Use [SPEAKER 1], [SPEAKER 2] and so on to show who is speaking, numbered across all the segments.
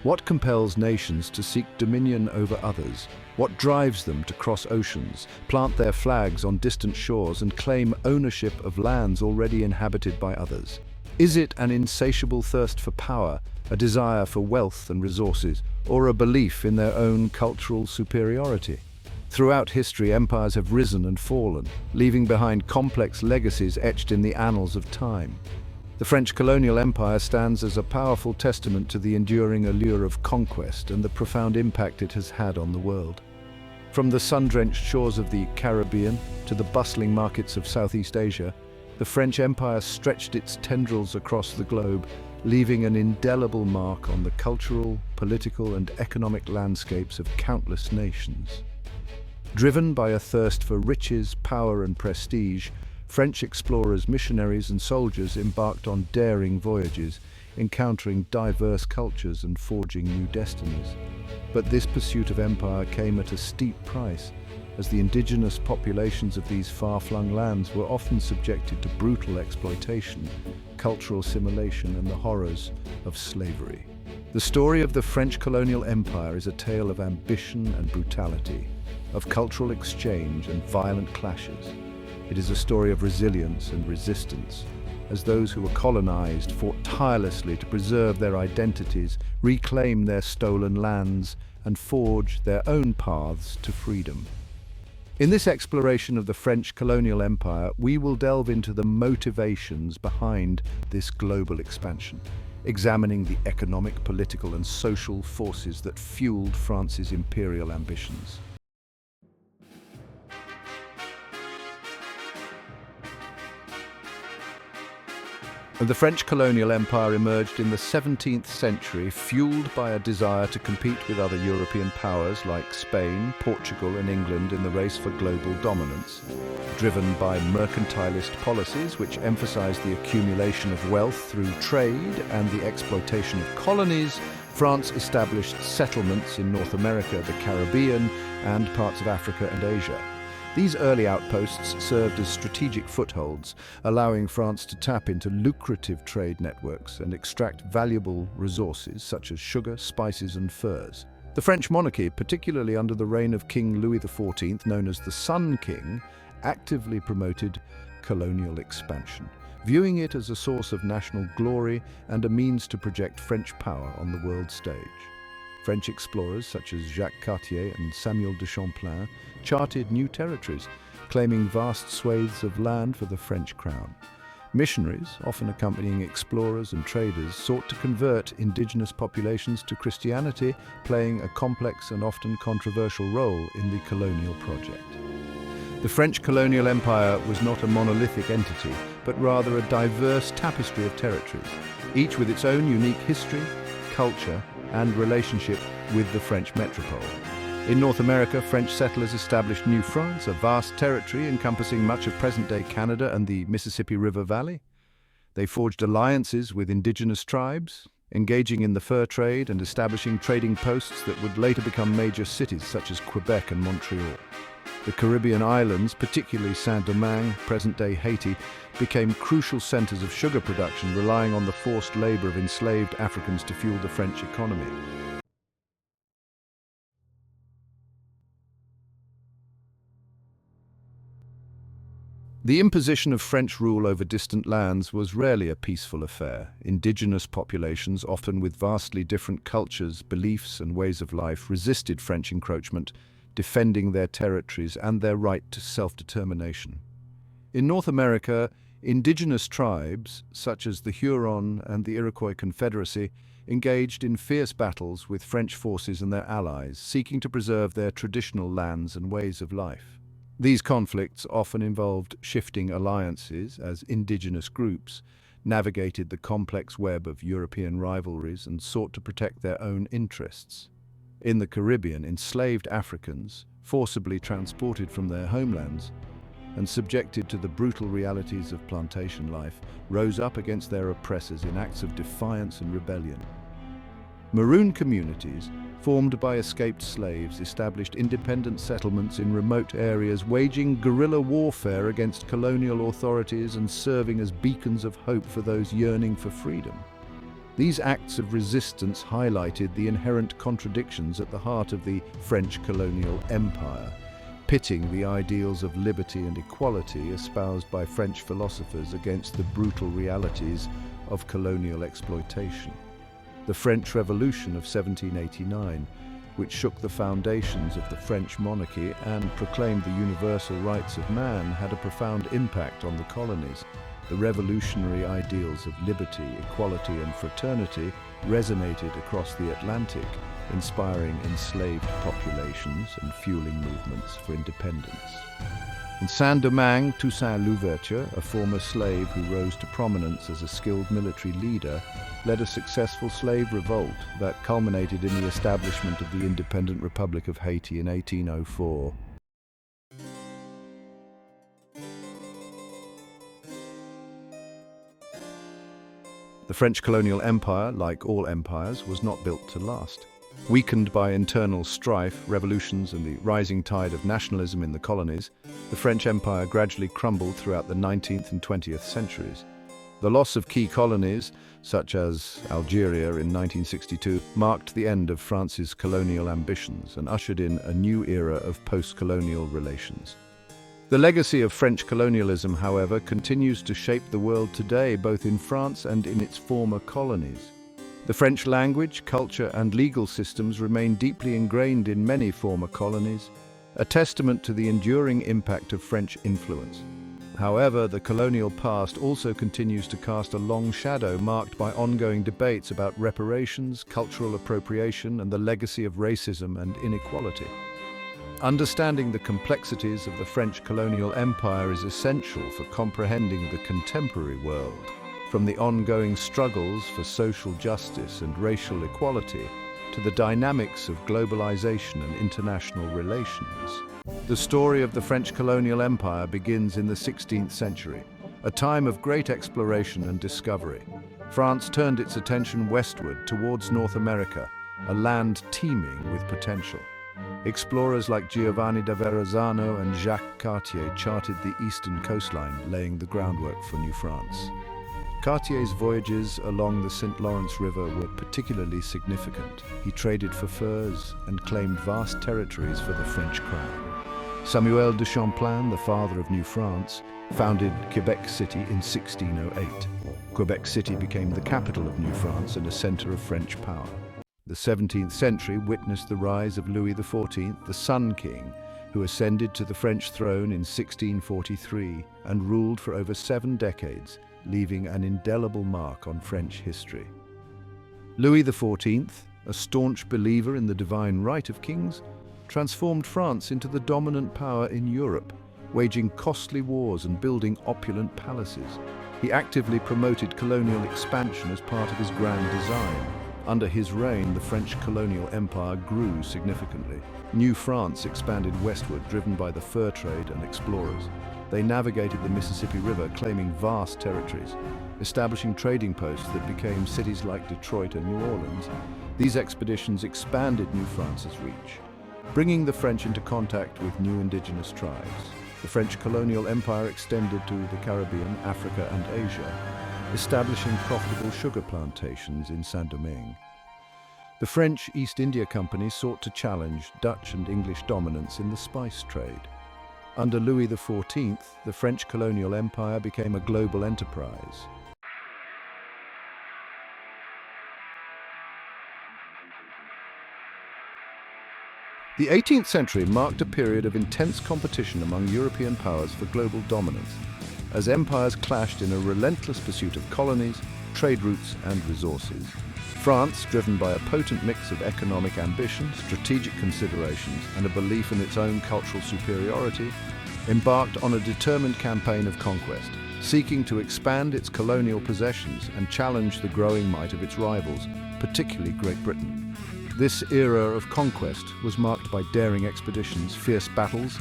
[SPEAKER 1] What compels nations to seek dominion over others? What drives them to cross oceans, plant their flags on distant shores, and claim ownership of lands already inhabited by others? Is it an insatiable thirst for power, a desire for wealth and resources, or a belief in their own cultural superiority? Throughout history, empires have risen and fallen, leaving behind complex legacies etched in the annals of time. The French Colonial Empire stands as a powerful testament to the enduring allure of conquest and the profound impact it has had on the world. From the sun-drenched shores of the Caribbean to the bustling markets of Southeast Asia, the French Empire stretched its tendrils across the globe, leaving an indelible mark on the cultural, political, and economic landscapes of countless nations. Driven by a thirst for riches, power, and prestige, French explorers, missionaries, and soldiers embarked on daring voyages, encountering diverse cultures and forging new destinies. But this pursuit of empire came at a steep price, as the indigenous populations of these far-flung lands were often subjected to brutal exploitation, cultural assimilation, and the horrors of slavery. The story of the French Colonial Empire is a tale of ambition and brutality, of cultural exchange and violent clashes. It is a story of resilience and resistance, as those who were colonized fought tirelessly to preserve their identities, reclaim their stolen lands, and forge their own paths to freedom. In this exploration of the French Colonial Empire, we will delve into the motivations behind this global expansion, examining the economic, political, and social forces that fueled France's imperial ambitions. The French colonial empire emerged in the 17th century, fueled by a desire to compete with other European powers like Spain, Portugal, and England in the race for global dominance. Driven by mercantilist policies which emphasized the accumulation of wealth through trade and the exploitation of colonies, France established settlements in North America, the Caribbean, and parts of Africa and Asia. These early outposts served as strategic footholds, allowing France to tap into lucrative trade networks and extract valuable resources such as sugar, spices, and furs. The French monarchy, particularly under the reign of King Louis XIV, known as the Sun King, actively promoted colonial expansion, viewing it as a source of national glory and a means to project French power on the world stage. French explorers such as Jacques Cartier and Samuel de Champlain charted new territories, claiming vast swathes of land for the French crown. Missionaries, often accompanying explorers and traders, sought to convert indigenous populations to Christianity, playing a complex and often controversial role in the colonial project. The French colonial empire was not a monolithic entity, but rather a diverse tapestry of territories, each with its own unique history, culture, and relationship with the French metropole. In North America, French settlers established New France, a vast territory encompassing much of present-day Canada and the Mississippi River Valley. They forged alliances with indigenous tribes, engaging in the fur trade and establishing trading posts that would later become major cities such as Quebec and Montreal. The Caribbean islands, particularly Saint-Domingue, present-day Haiti, became crucial centers of sugar production, relying on the forced labor of enslaved Africans to fuel the French economy. The imposition of French rule over distant lands was rarely a peaceful affair. Indigenous populations, often with vastly different cultures, beliefs, and ways of life, resisted French encroachment, defending their territories and their right to self-determination. In North America, indigenous tribes, such as the Huron and the Iroquois Confederacy, engaged in fierce battles with French forces and their allies, seeking to preserve their traditional lands and ways of life. These conflicts often involved shifting alliances as indigenous groups navigated the complex web of European rivalries and sought to protect their own interests. In the Caribbean, enslaved Africans, forcibly transported from their homelands and subjected to the brutal realities of plantation life, rose up against their oppressors in acts of defiance and rebellion. Maroon communities, formed by escaped slaves, established independent settlements in remote areas, waging guerrilla warfare against colonial authorities and serving as beacons of hope for those yearning for freedom. These acts of resistance highlighted the inherent contradictions at the heart of the French colonial empire, pitting the ideals of liberty and equality espoused by French philosophers against the brutal realities of colonial exploitation. The French Revolution of 1789, which shook the foundations of the French monarchy and proclaimed the universal rights of man, had a profound impact on the colonies. The revolutionary ideals of liberty, equality, and fraternity resonated across the Atlantic, inspiring enslaved populations and fueling movements for independence. In Saint-Domingue, Toussaint Louverture, a former slave who rose to prominence as a skilled military leader, led a successful slave revolt that culminated in the establishment of the independent Republic of Haiti in 1804. The French colonial empire, like all empires, was not built to last. Weakened by internal strife, revolutions, and the rising tide of nationalism in the colonies, the French Empire gradually crumbled throughout the 19th and 20th centuries. The loss of key colonies, such as Algeria in 1962, marked the end of France's colonial ambitions and ushered in a new era of post-colonial relations. The legacy of French colonialism, however, continues to shape the world today, both in France and in its former colonies. The French language, culture, and legal systems remain deeply ingrained in many former colonies, a testament to the enduring impact of French influence. However, the colonial past also continues to cast a long shadow marked by ongoing debates about reparations, cultural appropriation, and the legacy of racism and inequality. Understanding the complexities of the French colonial empire is essential for comprehending the contemporary world, from the ongoing struggles for social justice and racial equality to the dynamics of globalization and international relations. The story of the French colonial empire begins in the 16th century, a time of great exploration and discovery. France turned its attention westward towards North America, a land teeming with potential. Explorers like Giovanni da Verrazzano and Jacques Cartier charted the eastern coastline, laying the groundwork for New France. Cartier's voyages along the St. Lawrence River were particularly significant. He traded for furs and claimed vast territories for the French crown. Samuel de Champlain, the father of New France, founded Quebec City in 1608. Quebec City became the capital of New France and a center of French power. The 17th century witnessed the rise of Louis XIV, the Sun King, who ascended to the French throne in 1643 and ruled for over 7 decades, leaving an indelible mark on French history. Louis XIV, a staunch believer in the divine right of kings, transformed France into the dominant power in Europe, waging costly wars and building opulent palaces. He actively promoted colonial expansion as part of his grand design. Under his reign, the French colonial empire grew significantly. New France expanded westward, driven by the fur trade and explorers. They navigated the Mississippi River, claiming vast territories, establishing trading posts that became cities like Detroit and New Orleans. These expeditions expanded New France's reach, bringing the French into contact with new indigenous tribes. The French colonial empire extended to the Caribbean, Africa, and Asia, establishing profitable sugar plantations in Saint-Domingue. The French East India Company sought to challenge Dutch and English dominance in the spice trade. Under Louis XIV, the French colonial empire became a global enterprise. The 18th century marked a period of intense competition among European powers for global dominance, as empires clashed in a relentless pursuit of colonies, trade routes, and resources. France, driven by a potent mix of economic ambition, strategic considerations, and a belief in its own cultural superiority, embarked on a determined campaign of conquest, seeking to expand its colonial possessions and challenge the growing might of its rivals, particularly Great Britain. This era of conquest was marked by daring expeditions, fierce battles,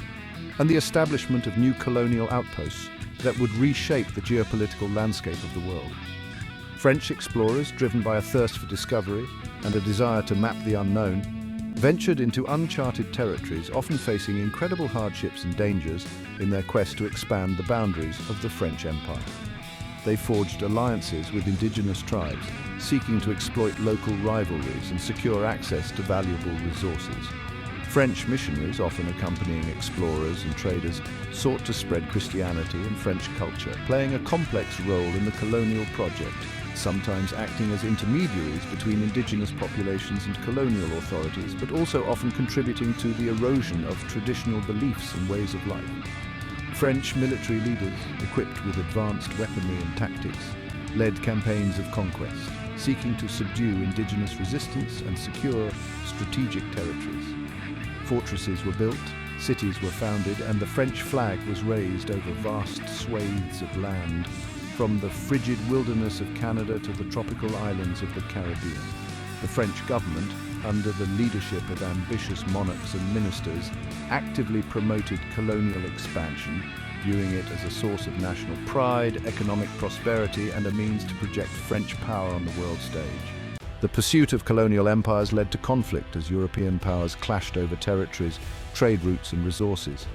[SPEAKER 1] and the establishment of new colonial outposts that would reshape the geopolitical landscape of the world. French explorers, driven by a thirst for discovery and a desire to map the unknown, ventured into uncharted territories, often facing incredible hardships and dangers in their quest to expand the boundaries of the French Empire. they forged alliances with indigenous tribes, seeking to exploit local rivalries and secure access to valuable resources. French missionaries, often accompanying explorers and traders, sought to spread Christianity and French culture, playing a complex role in the colonial project, sometimes acting as intermediaries between indigenous populations and colonial authorities, but also often contributing to the erosion of traditional beliefs and ways of life. French military leaders, equipped with advanced weaponry and tactics, led campaigns of conquest, seeking to subdue indigenous resistance and secure strategic territories. Fortresses were built, cities were founded, and the French flag was raised over vast swathes of land, from the frigid wilderness of Canada to the tropical islands of the Caribbean. The French government, under the leadership of ambitious monarchs and ministers, actively promoted colonial expansion, viewing it as a source of national pride, economic prosperity, and a means to project French power on the world stage. The pursuit of colonial empires led to conflict as European powers clashed over territories, trade routes, and resources.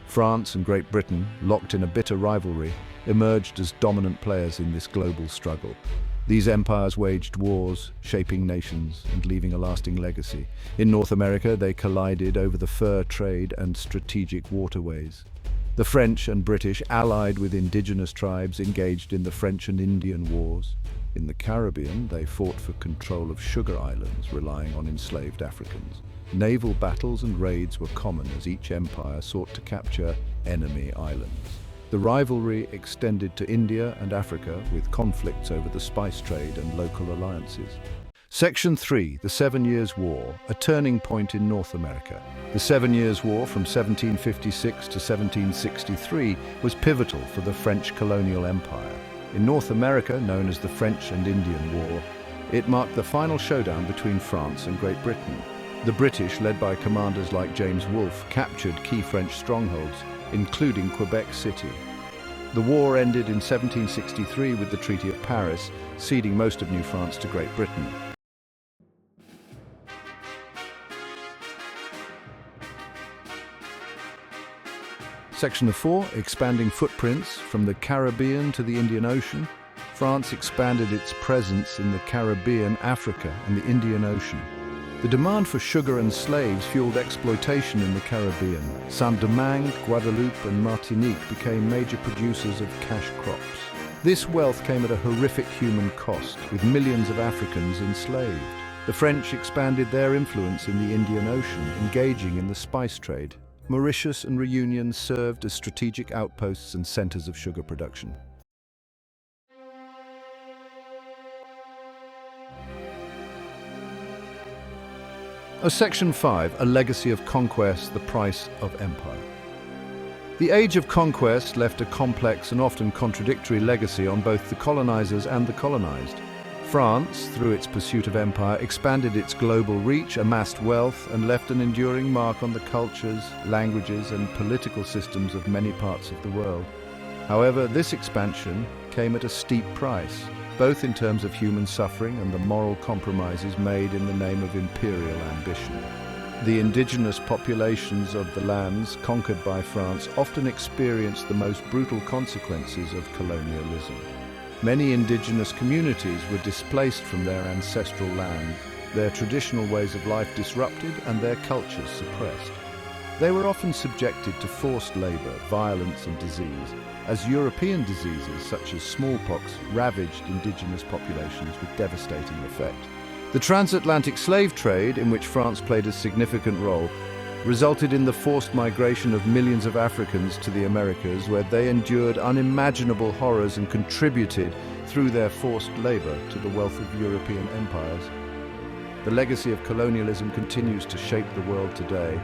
[SPEAKER 1] France and Great Britain, locked in a bitter rivalry, emerged as dominant players in this global struggle. These empires waged wars, shaping nations and leaving a lasting legacy. In North America, they collided over the fur trade and strategic waterways. The French and British, allied with indigenous tribes, engaged in the French and Indian Wars. In the Caribbean, they fought for control of sugar islands, relying on enslaved Africans. Naval battles and raids were common as each empire sought to capture enemy islands. The rivalry extended to India and Africa, with conflicts over the spice trade and local alliances. Section 3, the 7 Years' War, a turning point in North America. The 7 Years' War from 1756 to 1763 was pivotal for the French Colonial Empire. In North America, known as the French and Indian War, it marked the final showdown between France and Great Britain. The British, led by commanders like James Wolfe, captured key French strongholds, including Quebec City. The war ended in 1763 with the Treaty of Paris, ceding most of New France to Great Britain. Section 4, expanding footprints from the Caribbean to the Indian Ocean. France expanded its presence in the Caribbean, Africa, and the Indian Ocean. The demand for sugar and slaves fueled exploitation in the Caribbean. Saint-Domingue, Guadeloupe, and Martinique became major producers of cash crops. This wealth came at a horrific human cost, with millions of Africans enslaved. The French expanded their influence in the Indian Ocean, engaging in the spice trade. Mauritius and Réunion served as strategic outposts and centers of sugar production. Section 5, a legacy of conquest, the price of empire. The Age of Conquest left a complex and often contradictory legacy on both the colonizers and the colonized. France, through its pursuit of empire, expanded its global reach, amassed wealth, and left an enduring mark on the cultures, languages, and political systems of many parts of the world. However, this expansion came at a steep price, both in terms of human suffering and the moral compromises made in the name of imperial ambition. The indigenous populations of the lands conquered by France often experienced the most brutal consequences of colonialism. Many indigenous communities were displaced from their ancestral lands, their traditional ways of life disrupted, and their cultures suppressed. They were often subjected to forced labor, violence, and disease, as European diseases such as smallpox ravaged indigenous populations with devastating effect. The transatlantic slave trade, in which France played a significant role, resulted in the forced migration of millions of Africans to the Americas, where they endured unimaginable horrors and contributed, through their forced labor, to the wealth of European empires. The legacy of colonialism continues to shape the world today,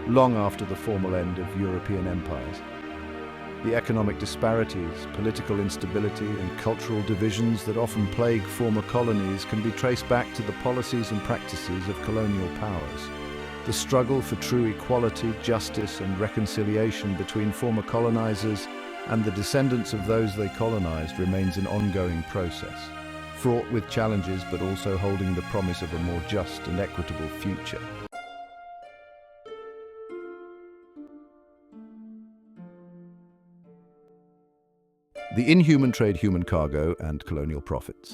[SPEAKER 1] long after the formal end of European empires. The economic disparities, political instability, and cultural divisions that often plague former colonies can be traced back to the policies and practices of colonial powers. The struggle for true equality, justice, and reconciliation between former colonizers and the descendants of those they colonized remains an ongoing process, fraught with challenges but also holding the promise of a more just and equitable future. The inhuman trade human cargo and colonial profits.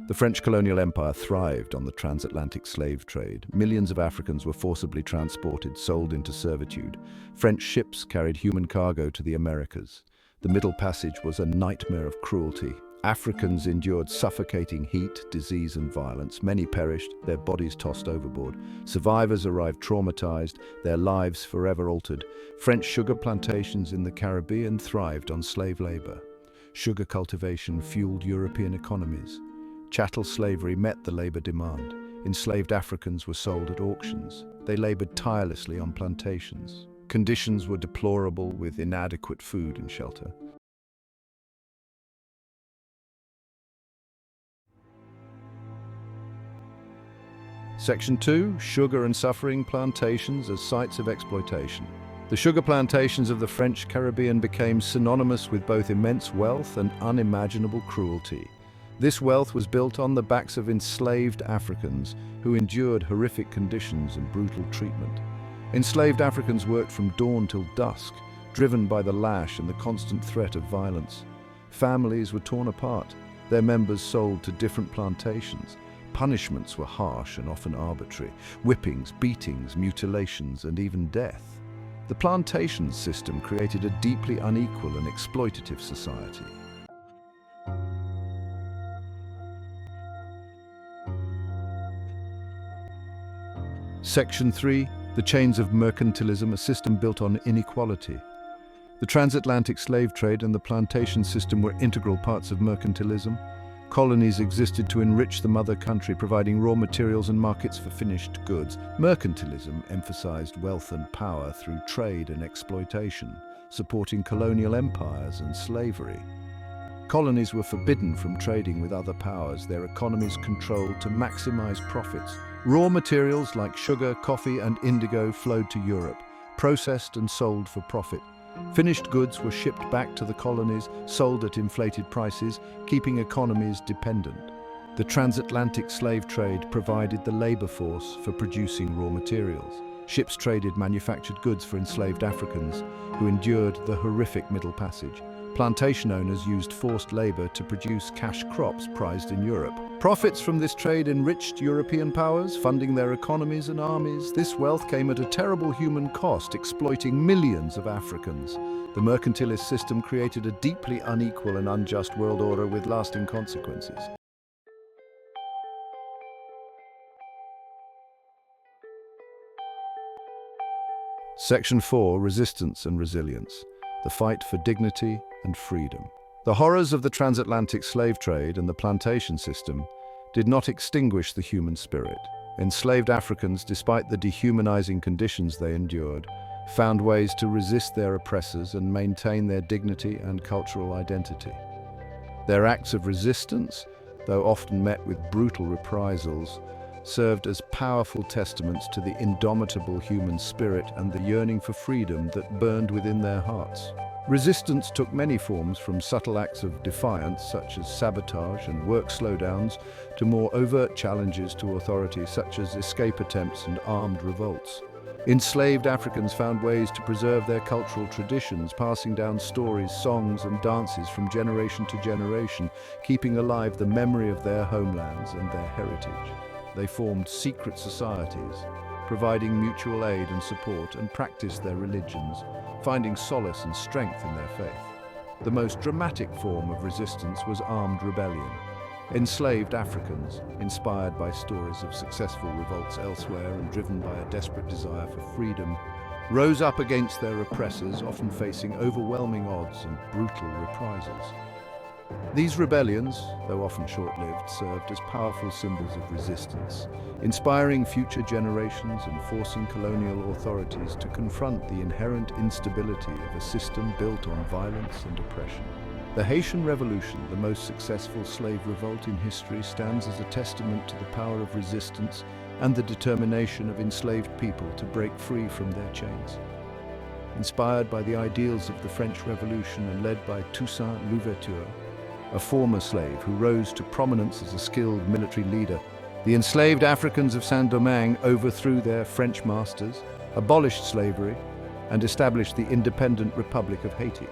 [SPEAKER 1] The French Colonial Empire thrived on the transatlantic slave trade. Millions of Africans were forcibly transported, sold into servitude. French ships carried human cargo to the Americas. The Middle Passage was a nightmare of cruelty. Africans endured suffocating heat, disease and violence. Many perished, their bodies tossed overboard. Survivors arrived traumatized, their lives forever altered. French sugar plantations in the Caribbean thrived on slave labor. Sugar cultivation fueled European economies. Chattel slavery met the labor demand. Enslaved Africans were sold at auctions. They labored tirelessly on plantations. Conditions were deplorable, with inadequate food and shelter. Section 2. Sugar and suffering plantations as sites of exploitation. The sugar plantations of the French Caribbean became synonymous with both immense wealth and unimaginable cruelty. This wealth was built on the backs of enslaved Africans who endured horrific conditions and brutal treatment. Enslaved Africans worked from dawn till dusk, driven by the lash and the constant threat of violence. Families were torn apart, their members sold to different plantations. Punishments were harsh and often arbitrary: whippings, beatings, mutilations, and even death. The plantation system created a deeply unequal and exploitative society. Section 3. The chains of mercantilism, a system built on inequality. The transatlantic slave trade and the plantation system were integral parts of mercantilism. Colonies existed to enrich the mother country, providing raw materials and markets for finished goods. Mercantilism emphasized wealth and power through trade and exploitation, supporting colonial empires and slavery. Colonies were forbidden from trading with other powers, their economies controlled to maximize profits. Raw materials like sugar, coffee, and indigo flowed to Europe, processed and sold for profit. Finished goods were shipped back to the colonies, sold at inflated prices, keeping economies dependent. The transatlantic slave trade provided the labor force for producing raw materials. Ships traded manufactured goods for enslaved Africans who endured the horrific Middle Passage. Plantation owners used forced labor to produce cash crops prized in Europe. Profits from this trade enriched European powers, funding their economies and armies. This wealth came at a terrible human cost, exploiting millions of Africans. The mercantilist system created a deeply unequal and unjust world order with lasting consequences. Section 4. Resistance and resilience. The fight for dignity and freedom. The horrors of the transatlantic slave trade and the plantation system did not extinguish the human spirit. Enslaved Africans, despite the dehumanizing conditions they endured, found ways to resist their oppressors and maintain their dignity and cultural identity. Their acts of resistance, though often met with brutal reprisals, served as powerful testaments to the indomitable human spirit and the yearning for freedom that burned within their hearts. Resistance took many forms, from subtle acts of defiance such as sabotage and work slowdowns to more overt challenges to authority such as escape attempts and armed revolts. Enslaved Africans found ways to preserve their cultural traditions, passing down stories, songs and dances from generation to generation, keeping alive the memory of their homelands and their heritage. They formed secret societies, providing mutual aid and support, and practiced their religions, finding solace and strength in their faith. The most dramatic form of resistance was armed rebellion. Enslaved Africans, inspired by stories of successful revolts elsewhere and driven by a desperate desire for freedom, rose up against their oppressors, often facing overwhelming odds and brutal reprisals. These rebellions, though often short-lived, served as powerful symbols of resistance, inspiring future generations and forcing colonial authorities to confront the inherent instability of a system built on violence and oppression. The Haitian Revolution, the most successful slave revolt in history, stands as a testament to the power of resistance and the determination of enslaved people to break free from their chains. Inspired by the ideals of the French Revolution and led by Toussaint Louverture, a former slave who rose to prominence as a skilled military leader, the enslaved Africans of Saint-Domingue overthrew their French masters, abolished slavery, and established the independent Republic of Haiti.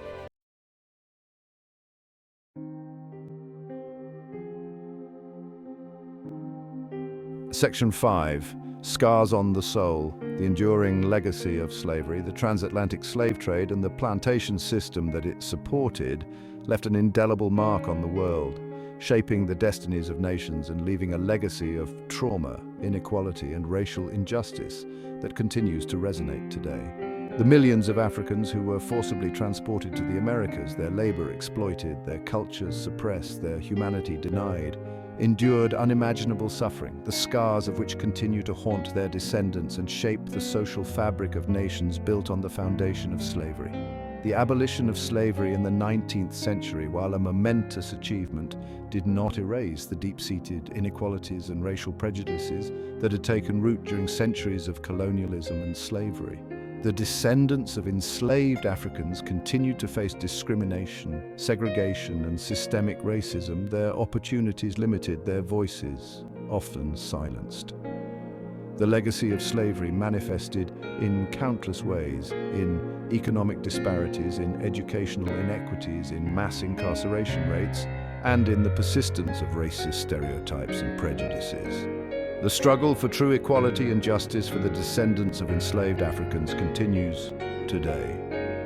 [SPEAKER 1] Section 5. Scars on the Soul, the enduring legacy of slavery. The transatlantic slave trade and the plantation system that it supported left an indelible mark on the world, shaping the destinies of nations and leaving a legacy of trauma, inequality, and racial injustice that continues to resonate today. The millions of Africans who were forcibly transported to the Americas, their labor exploited, their cultures suppressed, their humanity denied, endured unimaginable suffering, the scars of which continue to haunt their descendants and shape the social fabric of nations built on the foundation of slavery. The abolition of slavery in the 19th century, while a momentous achievement, did not erase the deep-seated inequalities and racial prejudices that had taken root during centuries of colonialism and slavery. The descendants of enslaved Africans continued to face discrimination, segregation, and systemic racism. Their opportunities limited, their voices often silenced. The legacy of slavery manifested in countless ways, in economic disparities, in educational inequities, in mass incarceration rates, and in the persistence of racist stereotypes and prejudices. The struggle for true equality and justice for the descendants of enslaved Africans continues today.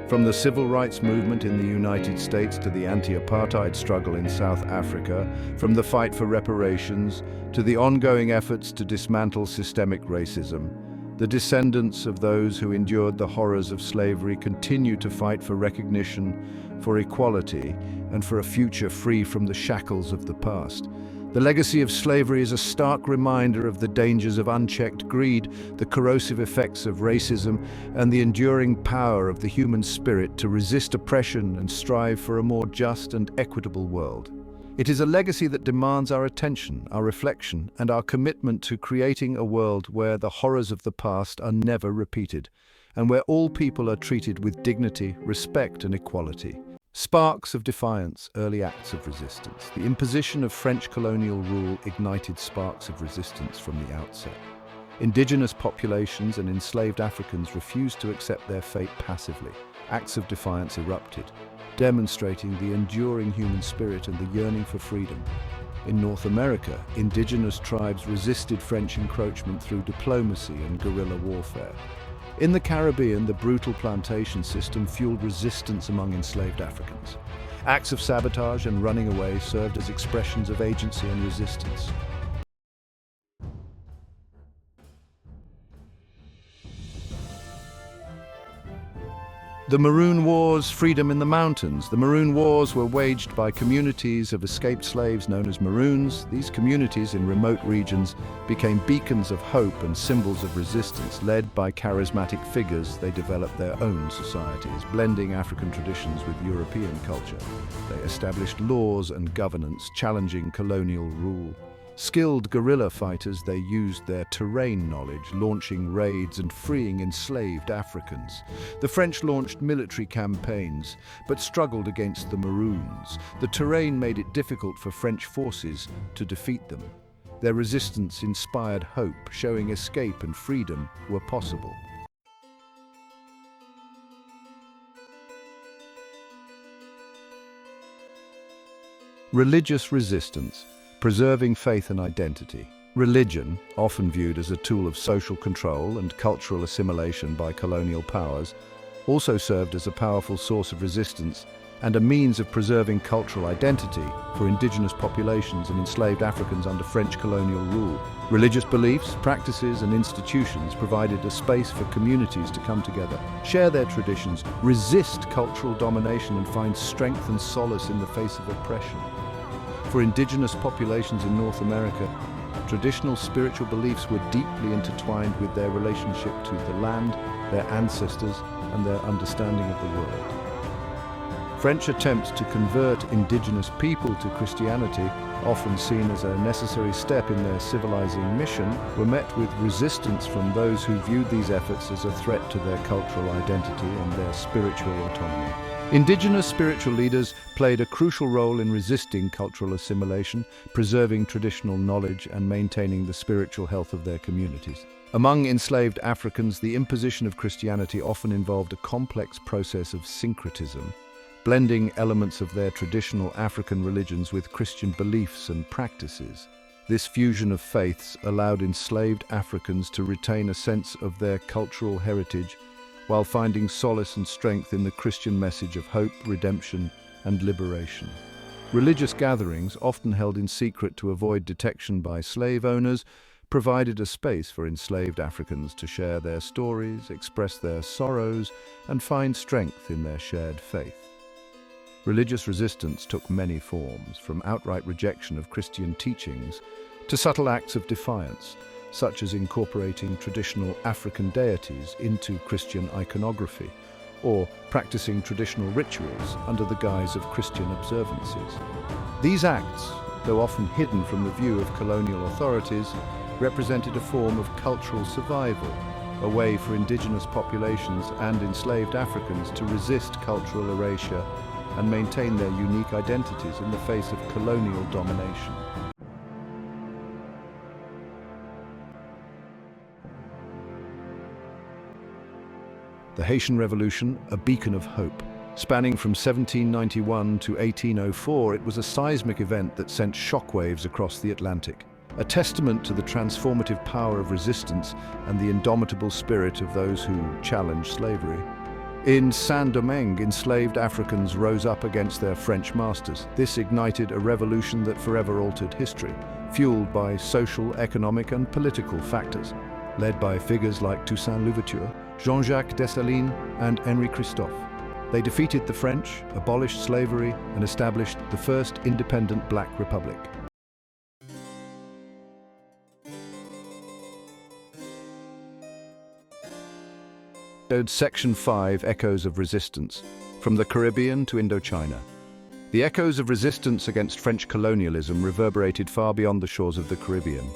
[SPEAKER 1] From the civil rights movement in the United States to the anti-apartheid struggle in South Africa, from the fight for reparations to the ongoing efforts to dismantle systemic racism, the descendants of those who endured the horrors of slavery continue to fight for recognition, for equality, and for a future free from the shackles of the past. The legacy of slavery is a stark reminder of the dangers of unchecked greed, the corrosive effects of racism, and the enduring power of the human spirit to resist oppression and strive for a more just and equitable world. It is a legacy that demands our attention, our reflection, and our commitment to creating a world where the horrors of the past are never repeated, and where all people are treated with dignity, respect, and equality. Sparks of defiance, early acts of resistance. The imposition of French colonial rule ignited sparks of resistance from the outset. Indigenous populations and enslaved Africans refused to accept their fate passively. Acts of defiance erupted, demonstrating the enduring human spirit and the yearning for freedom. In North America, indigenous tribes resisted French encroachment through diplomacy and guerrilla warfare. In the Caribbean, the brutal plantation system fueled resistance among enslaved Africans. Acts of sabotage and running away served as expressions of agency and resistance. The Maroon Wars, freedom in the mountains. The Maroon Wars were waged by communities of escaped slaves known as Maroons. These communities in remote regions became beacons of hope and symbols of resistance. Led by charismatic figures, they developed their own societies, blending African traditions with European culture. They established laws and governance, challenging colonial rule. Skilled guerrilla fighters, they used their terrain knowledge, launching raids and freeing enslaved Africans. The French launched military campaigns, but struggled against the Maroons. The terrain made it difficult for French forces to defeat them. Their resistance inspired hope, showing escape and freedom were possible. Religious resistance. Preserving faith and identity. Religion, often viewed as a tool of social control and cultural assimilation by colonial powers, also served as a powerful source of resistance and a means of preserving cultural identity for indigenous populations and enslaved Africans under French colonial rule. Religious beliefs, practices, and institutions provided a space for communities to come together, share their traditions, resist cultural domination, and find strength and solace in the face of oppression. For indigenous populations in North America, traditional spiritual beliefs were deeply intertwined with their relationship to the land, their ancestors, and their understanding of the world. French attempts to convert indigenous people to Christianity, often seen as a necessary step in their civilizing mission, were met with resistance from those who viewed these efforts as a threat to their cultural identity and their spiritual autonomy. Indigenous spiritual leaders played a crucial role in resisting cultural assimilation, preserving traditional knowledge, and maintaining the spiritual health of their communities. Among enslaved Africans, the imposition of Christianity often involved a complex process of syncretism, blending elements of their traditional African religions with Christian beliefs and practices. This fusion of faiths allowed enslaved Africans to retain a sense of their cultural heritage while finding solace and strength in the Christian message of hope, redemption, and liberation. Religious gatherings, often held in secret to avoid detection by slave owners, provided a space for enslaved Africans to share their stories, express their sorrows, and find strength in their shared faith. Religious resistance took many forms, from outright rejection of Christian teachings to subtle acts of defiance, such as incorporating traditional African deities into Christian iconography, or practicing traditional rituals under the guise of Christian observances. These acts, though often hidden from the view of colonial authorities, represented a form of cultural survival, a way for indigenous populations and enslaved Africans to resist cultural erasure and maintain their unique identities in the face of colonial domination. The Haitian Revolution, a beacon of hope. Spanning from 1791 to 1804, it was a seismic event that sent shockwaves across the Atlantic, a testament to the transformative power of resistance and the indomitable spirit of those who challenged slavery. In Saint-Domingue, enslaved Africans rose up against their French masters. This ignited a revolution that forever altered history, fueled by social, economic, and political factors. Led by figures like Toussaint Louverture, Jean-Jacques Dessalines, and Henri Christophe, they defeated the French, abolished slavery, and established the first independent Black Republic. Section 5, Echoes of Resistance, from the Caribbean to Indochina. The echoes of resistance against French colonialism reverberated far beyond the shores of the Caribbean.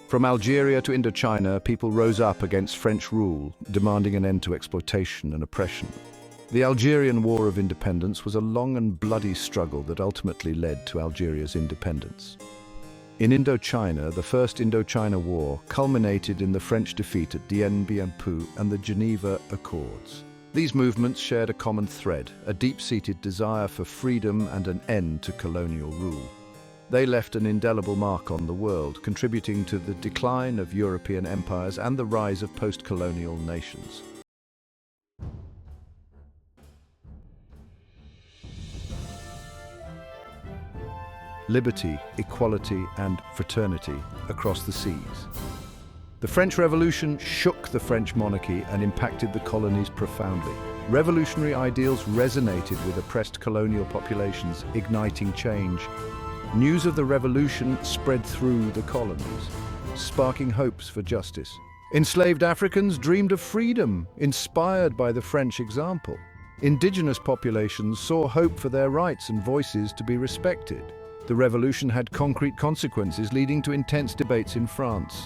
[SPEAKER 1] From Algeria to Indochina, people rose up against French rule, demanding an end to exploitation and oppression. The Algerian War of Independence was a long and bloody struggle that ultimately led to Algeria's independence. In Indochina, the First Indochina War culminated in the French defeat at Dien Bien Phu and the Geneva Accords. These movements shared a common thread, a deep-seated desire for freedom and an end to colonial rule. They left an indelible mark on the world, contributing to the decline of European empires and the rise of post-colonial nations. Liberty, equality, and fraternity across the seas. The French Revolution shook the French monarchy and impacted the colonies profoundly. Revolutionary ideals resonated with oppressed colonial populations, igniting change. News of the revolution spread through the colonies, sparking hopes for justice. Enslaved Africans dreamed of freedom, inspired by the French example. Indigenous populations saw hope for their rights and voices to be respected. The revolution had concrete consequences, leading to intense debates in France.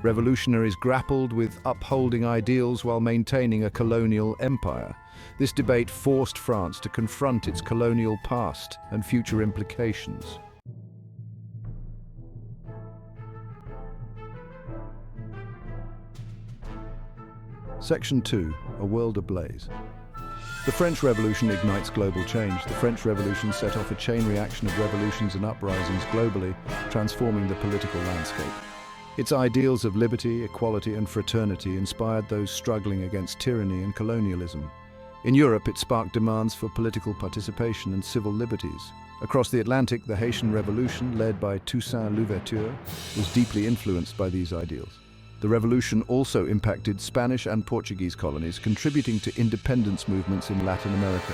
[SPEAKER 1] Revolutionaries grappled with upholding ideals while maintaining a colonial empire. This debate forced France to confront its colonial past and future implications. Section 2, A World Ablaze. The French Revolution ignites global change. The French Revolution set off a chain reaction of revolutions and uprisings globally, transforming the political landscape. Its ideals of liberty, equality, and fraternity inspired those struggling against tyranny and colonialism. In Europe, it sparked demands for political participation and civil liberties. Across the Atlantic, the Haitian Revolution, led by Toussaint Louverture, was deeply influenced by these ideals. The revolution also impacted Spanish and Portuguese colonies, contributing to independence movements in Latin America.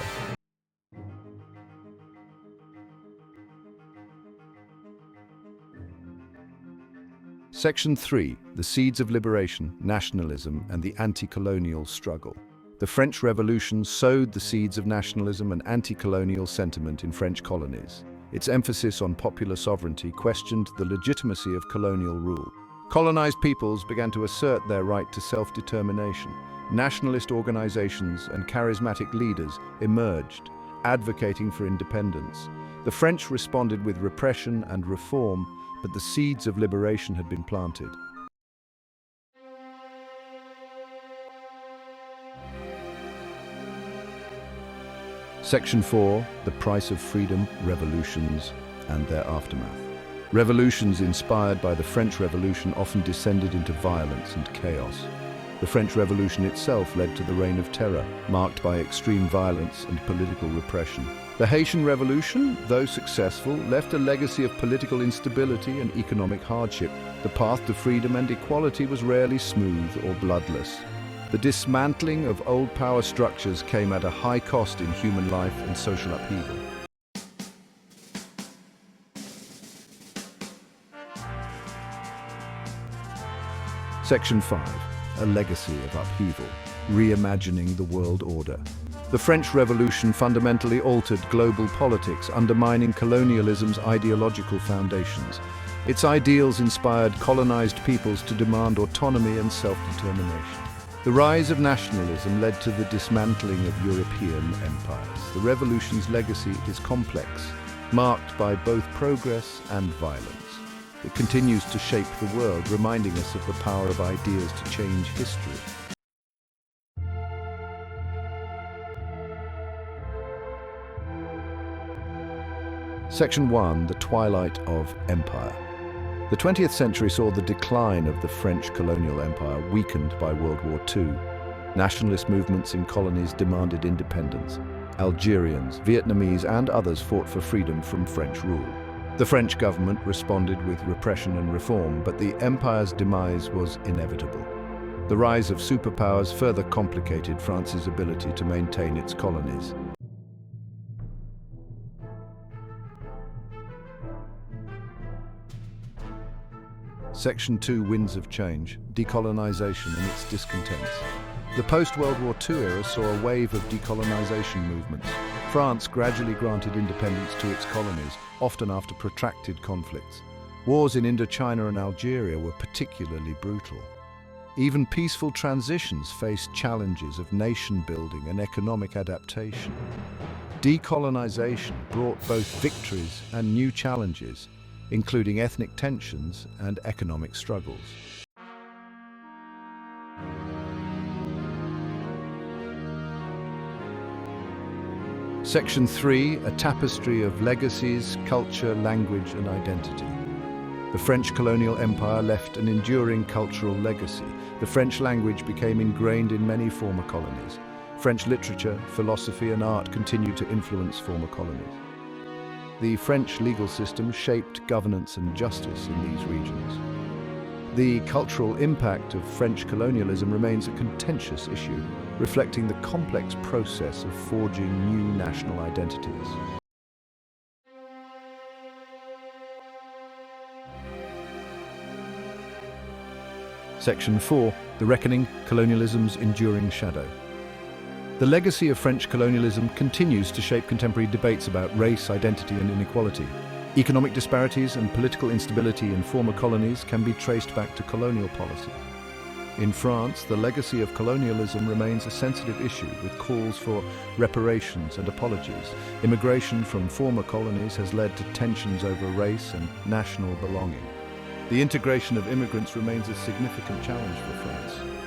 [SPEAKER 1] Section 3, The Seeds of Liberation, Nationalism, and the Anti-Colonial Struggle. The French Revolution sowed the seeds of nationalism and anti-colonial sentiment in French colonies. Its emphasis on popular sovereignty questioned the legitimacy of colonial rule. Colonized peoples began to assert their right to self-determination. Nationalist organizations and charismatic leaders emerged, advocating for independence. The French responded with repression and reform, but the seeds of liberation had been planted. Section 4, The Price of Freedom, Revolutions, and Their Aftermath. Revolutions inspired by the French Revolution often descended into violence and chaos. The French Revolution itself led to the Reign of Terror, marked by extreme violence and political repression. The Haitian Revolution, though successful, left a legacy of political instability and economic hardship. The path to freedom and equality was rarely smooth or bloodless. The dismantling of old power structures came at a high cost in human life and social upheaval. Section 5. A legacy of upheaval, reimagining the world order. The French Revolution fundamentally altered global politics, undermining colonialism's ideological foundations. Its ideals inspired colonized peoples to demand autonomy and self-determination. The rise of nationalism led to the dismantling of European empires. The revolution's legacy is complex, marked by both progress and violence. It continues to shape the world, reminding us of the power of ideas to change history. Section 1. The Twilight of Empire. The 20th century saw the decline of the French Colonial Empire, weakened by World War II. Nationalist movements in colonies demanded independence. Algerians, Vietnamese, and others fought for freedom from French rule. The French government responded with repression and reform, but the empire's demise was inevitable. The rise of superpowers further complicated France's ability to maintain its colonies. Section 2. Winds of Change, Decolonization and its discontents. The post-World War II era saw a wave of decolonization movements. France gradually granted independence to its colonies, often after protracted conflicts. Wars in Indochina and Algeria were particularly brutal. Even peaceful transitions faced challenges of nation-building and economic adaptation. Decolonization brought both victories and new challenges, including ethnic tensions and economic struggles. Section 3. A tapestry of legacies, culture, language, and identity. The French colonial empire left an enduring cultural legacy. The French language became ingrained in many former colonies. French literature, philosophy, and art continued to influence former colonies. The French legal system shaped governance and justice in these regions. The cultural impact of French colonialism remains a contentious issue, reflecting the complex process of forging new national identities. Section 4. The Reckoning, Colonialism's Enduring Shadow. The legacy of French colonialism continues to shape contemporary debates about race, identity, and inequality. Economic disparities and political instability in former colonies can be traced back to colonial policies. In France, the legacy of colonialism remains a sensitive issue, with calls for reparations and apologies. Immigration from former colonies has led to tensions over race and national belonging. The integration of immigrants remains a significant challenge for France.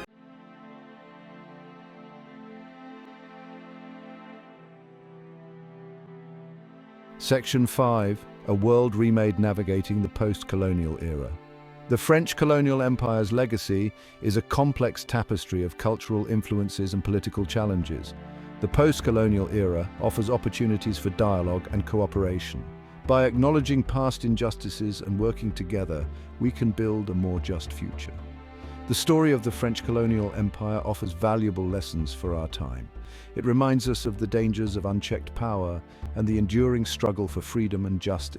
[SPEAKER 1] Section 5. A world remade navigating the post-colonial era. The French colonial empire's legacy is a complex tapestry of cultural influences and political challenges. The post-colonial era offers opportunities for dialogue and cooperation. By acknowledging past injustices and working together, we can build a more just future. The story of the French colonial empire offers valuable lessons for our time. It reminds us of the dangers of unchecked power and the enduring struggle for freedom and justice.